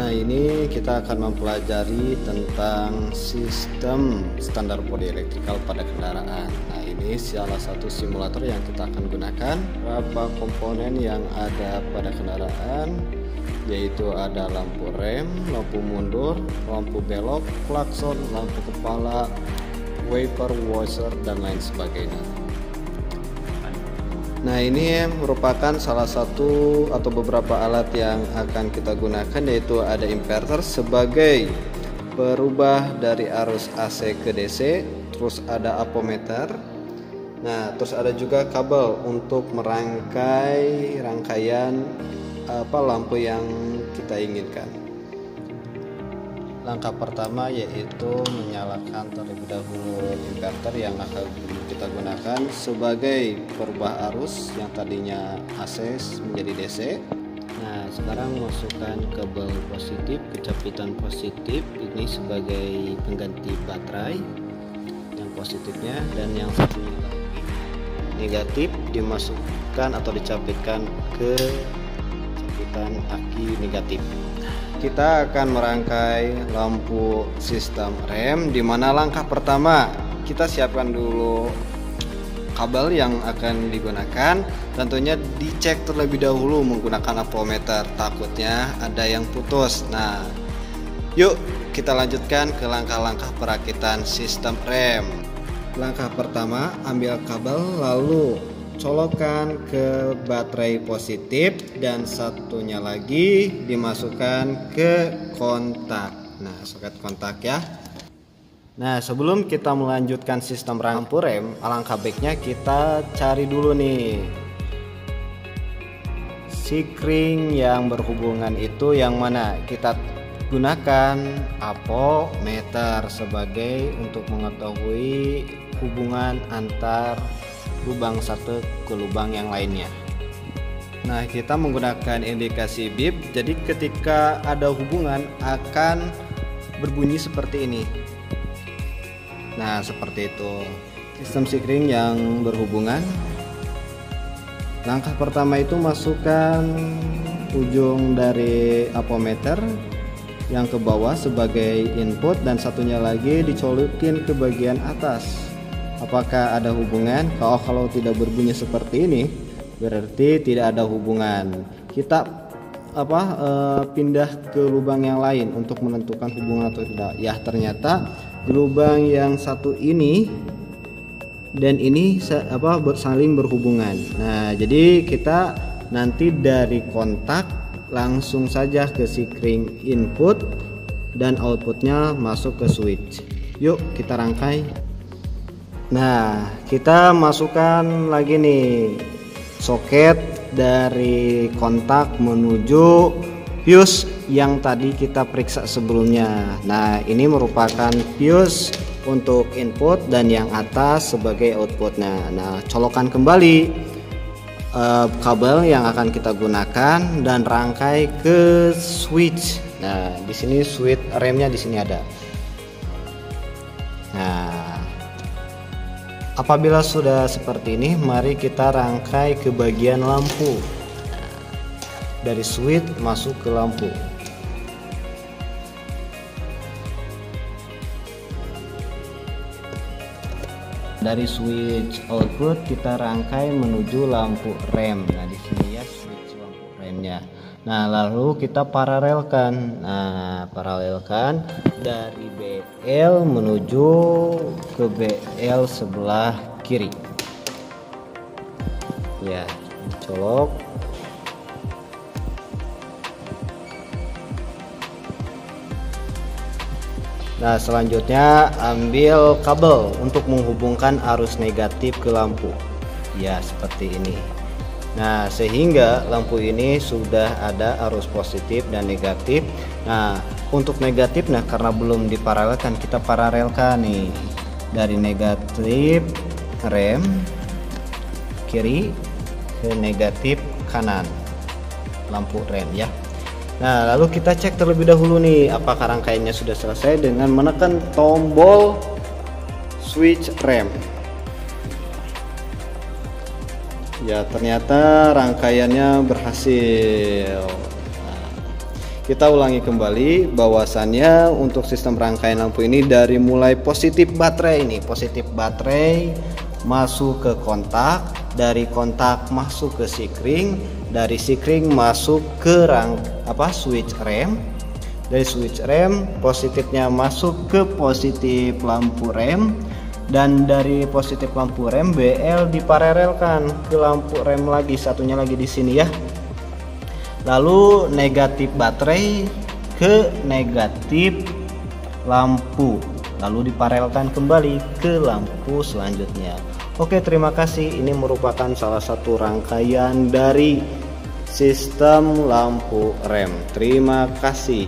Nah, ini kita akan mempelajari tentang sistem standar body electrical pada kendaraan. Nah, ini salah satu simulator yang kita akan gunakan. Berapa komponen yang ada pada kendaraan, yaitu ada lampu rem, lampu mundur, lampu belok, klakson, lampu kepala, wiper, washer, dan lain sebagainya. Nah, ini merupakan salah satu atau beberapa alat yang akan kita gunakan, yaitu ada inverter sebagai berubah dari arus AC ke DC, terus ada ampermeter. Nah, terus ada juga kabel untuk merangkai rangkaian lampu yang kita inginkan. Langkah pertama yaitu menyalakan terlebih dahulu inverter yang akan kita gunakan sebagai perubah arus yang tadinya AC menjadi DC. Nah, sekarang masukkan kabel positif ke capitan positif ini sebagai pengganti baterai yang positifnya, dan yang satunya lagi negatif dimasukkan atau dicapitkan ke capitan aki negatif. Kita akan merangkai lampu sistem rem, di mana langkah pertama kita siapkan dulu kabel yang akan digunakan. Tentunya dicek terlebih dahulu menggunakan ampermeter, takutnya ada yang putus. Nah, yuk kita lanjutkan ke langkah-langkah perakitan sistem rem. Langkah pertama, ambil kabel lalu colokkan ke baterai positif, dan satunya lagi dimasukkan ke kontak. Nah, soket kontak ya. Nah, sebelum kita melanjutkan sistem lampu rem, alangkah baiknya kita cari dulu nih sikring yang berhubungan itu yang mana. Kita gunakan ampermeter sebagai untuk mengetahui hubungan antar lubang satu ke lubang yang lainnya. Nah, kita menggunakan indikasi bip, jadi ketika ada hubungan akan berbunyi seperti ini. Nah, seperti itu sistem sikring yang berhubungan. Langkah pertama itu masukkan ujung dari ampermeter yang ke bawah sebagai input, dan satunya lagi dicolokin ke bagian atas. Apakah ada hubungan? Kalau tidak berbunyi seperti ini, berarti tidak ada hubungan. Kita pindah ke lubang yang lain untuk menentukan hubungan atau tidak. Ya, ternyata di lubang yang satu ini dan ini saling berhubungan. Nah, jadi kita nanti dari kontak langsung saja ke sikring input dan outputnya masuk ke switch. Yuk kita rangkai. Nah, kita masukkan lagi nih soket dari kontak menuju fuse yang tadi kita periksa sebelumnya. Nah, ini merupakan fuse untuk input dan yang atas sebagai outputnya. Nah, colokan kembali kabel yang akan kita gunakan dan rangkai ke switch. Nah, di sini switch remnya di sini ada. Nah, apabila sudah seperti ini, mari kita rangkai ke bagian lampu. Dari switch masuk ke lampu. Dari switch output kita rangkai menuju lampu rem. Nah, di sini ya switch lampu remnya. Nah, lalu kita paralelkan. Nah, paralelkan dari BL menuju ke BL sebelah kiri. Ya, colok. Nah, selanjutnya ambil kabel untuk menghubungkan arus negatif ke lampu. Ya, seperti ini. Nah, sehingga lampu ini sudah ada arus positif dan negatif. Nah, untuk negatif, nah karena belum diparalelkan, kita paralelkan nih dari negatif rem kiri ke negatif kanan lampu rem ya. Nah, lalu kita cek terlebih dahulu nih apakah rangkaiannya sudah selesai dengan menekan tombol switch rem. Ya, ternyata rangkaiannya berhasil. Nah, Kita ulangi kembali bahwasannya untuk sistem rangkaian lampu ini dari mulai positif baterai ini, positif baterai masuk ke kontak, dari kontak masuk ke sikring, dari sikring masuk ke switch rem, dari switch rem positifnya masuk ke positif lampu rem, dan dari positif lampu rem BL diparalelkan ke lampu rem lagi, satunya lagi di sini ya. Lalu negatif baterai ke negatif lampu, lalu diparalelkan kembali ke lampu selanjutnya. Oke, terima kasih. Ini merupakan salah satu rangkaian dari sistem lampu rem. Terima kasih.